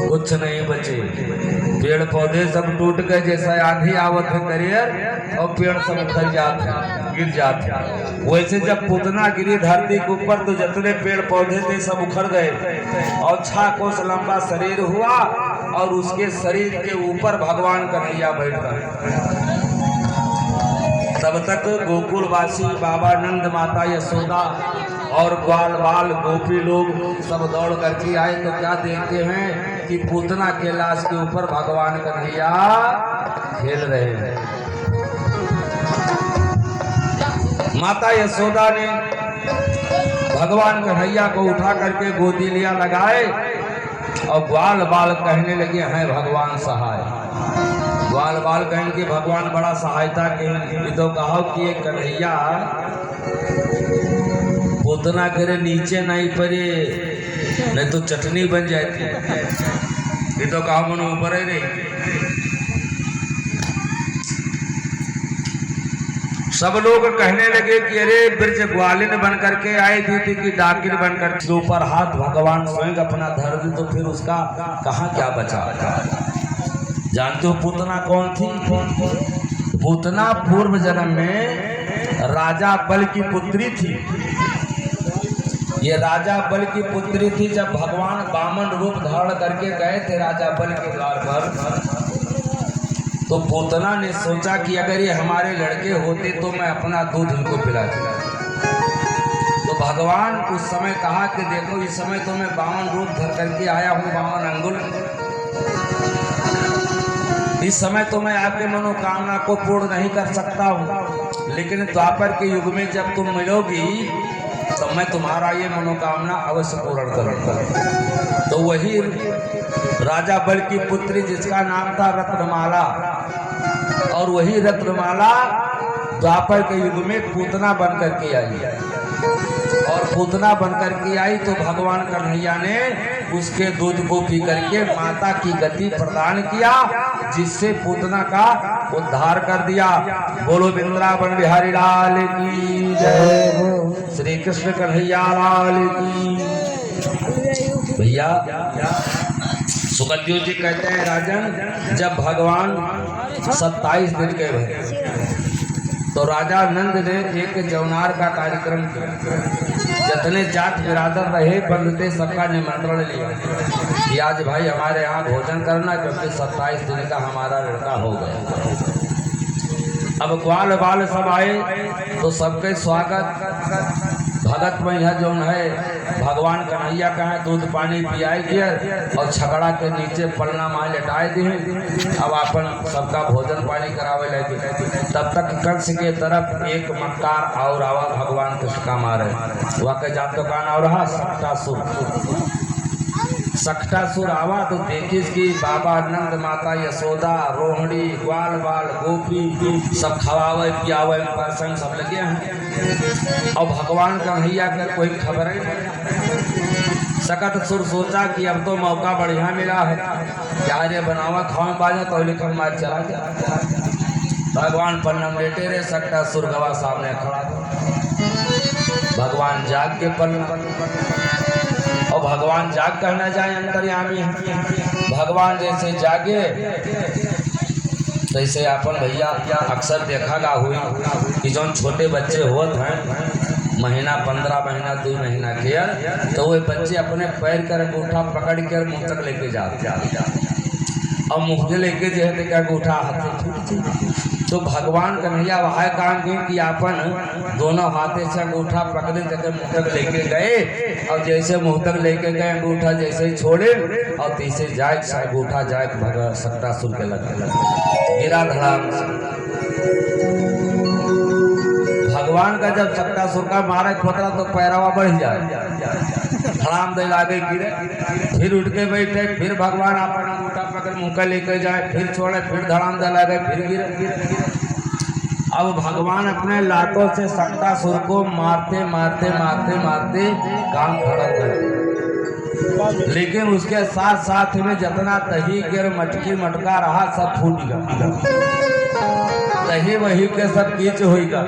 कुछ नहीं बचे, पेड़ पौधे सब टूट गए, जैसा आंधी आवत है करियर और पेड़ सब उखड़ जाते गिर जाते। वैसे जब पूतना गिरी धरती के ऊपर तो जितने पेड़ पौधे थे सब उखड़ गए और 6 कोस लंबा शरीर हुआ और उसके शरीर के ऊपर भगवान कन्हैया बैठ गए। तब तक गोकुलवासी बाबा नंद, माता यशोदा और ग्वाल बाल गोपी लोग सब दौड़ करके आए तो क्या देखते हैं कि पूतना के लाश के ऊपर भगवान कन्हैया खेल रहे हैं। माता यशोदा ने भगवान कन्हैया को उठा करके गोदी लिया लगाए और ग्वाल बाल कहने लगे हैं भगवान सहाय। ग्वाल बाल कहने के भगवान बड़ा सहायता के तो कहो कि ये कन्हैया पूतना करे नीचे नहीं पड़े नहीं तो चटनी बन जाती, ये तो कहा मन ऊपर ही नहीं। सब लोग कहने लगे कि अरे ब्रज ग्वालिन बन करके आई थी कि डाकिन बन करके ऊपर हाथ भगवान स्वयं अपना धर दी तो फिर उसका कहाँ क्या बचा। जानते हो पूतना कौन थी? पूतना पूर्व जन्म में राजा बल की पुत्री थी। ये राजा बल की पुत्री थी। जब भगवान वामन रूप धारण करके गए थे राजा बल के द्वार पर तो पूतना ने सोचा कि अगर ये हमारे लड़के होते तो मैं अपना दूध इनको पिलाता। तो भगवान उस समय कहा कि देखो इस समय तो मैं वामन रूप धर करके आया हूँ, वामन अंगुल, इस समय तो मैं आपके मनोकामना को पूर्ण नहीं कर सकता हूँ, लेकिन द्वापर के युग में जब तुम मिलोगी तो मैं तुम्हारा ये मनोकामना अवश्य पूर्ण करूंगा। तो वही राजा बल की पुत्री जिसका नाम था रत्नमाला, और वही रत्नमाला द्वापर के युग में पूतना बन करके आई। और पूतना बन करके आई तो भगवान कन्हैया ने उसके दूध को पी करके माता की गति प्रदान किया, जिससे पूतना का उद्धार कर दिया। बोलो वृंदावन बिहारी लाल की जय, श्री कृष्ण कन्हैया लाल की। भैया सुखदेव जी कहते हैं राजन, जब भगवान 27 दिन के भरे तो राजा नंद ने एक जौनार का कार्यक्रम किया। जितने जाट बिरादर रहे बंधुते सबका निमंत्रण लिया कि आज भाई हमारे यहाँ भोजन करना, क्योंकि 27 दिन का हमारा लड़का हो गया। अब ग्वाल बाल सब आए तो सबके स्वागत भगत मैया जो है भगवान कन्हैया का है दूध पानी पियाई दिए और छकड़ा के नीचे पलना माँ लेटाए दिए। अब अपन सबका भोजन पानी करावे लगे। तब तक कंस के तरफ एक मक्कार और आवा भगवान कृष्ण का मारे वह जात तो कान और रहा सक्टासुर आवा तो देखिस कि बाबा नंद, माता यशोदा, रोहिणी, ग्वाल बाल गोपी सब खवावे पियावे प्रसंग सब लगे हैं और भगवान कन्हैया का कोई खबर है। सकट सुर सोचा कि अब तो मौका बढ़िया मिला है, क्या रे बनावा खाओ बाजा तो लिखल मार चला गया। भगवान पन्नम लेटे रे, सक्टासुर गवा सामने खड़ा। भगवान जाग के पन्ना और भगवान जाग करना जाए अंतर्यामी है। भगवान जैसे जागे तैसे अपन भैया अक्सर देखा गा हुई कि जो छोटे बच्चे होते हैं महीना 15 महीना 2 महीना के, तो वो बच्चे अपने पैर कर अंगूठा पकड़ कर मुँह तक लेके जाते और मुँह लेके जो है क्या अंगूठा हाथ। तो भगवान कन्हैया वह काम किए कि अपन दोनों हाथे से अंगूठा पकड़े तक मुँह तक लेके गए और जैसे मुँह तक लेके गए अंगूठा जैसे ही छोड़े और तीसरे जाए अंगूठा जाए भगवान सक्टासुर के लगे गिरा धड़ाम। भगवान का जब सक्टासुर का मारा खोतरा तो पैरावा बढ़ जाए, धड़ाम दे लागे गिरे, फिर उठ के बैठे, फिर भगवान अपना अंगूठा पकड़ मुँह का लेकर जाए, फिर छोड़े, फिर धड़ाम दे लागे, फिर गिरे। अब भगवान अपने लातों से सक्टासुर को मारते मारते मारते मारते काम खड़ा कर, लेकिन उसके साथ साथ में जितना दही गिर मटकी मटका रहा सब फूट गया, दही वही के सब कीच होगा।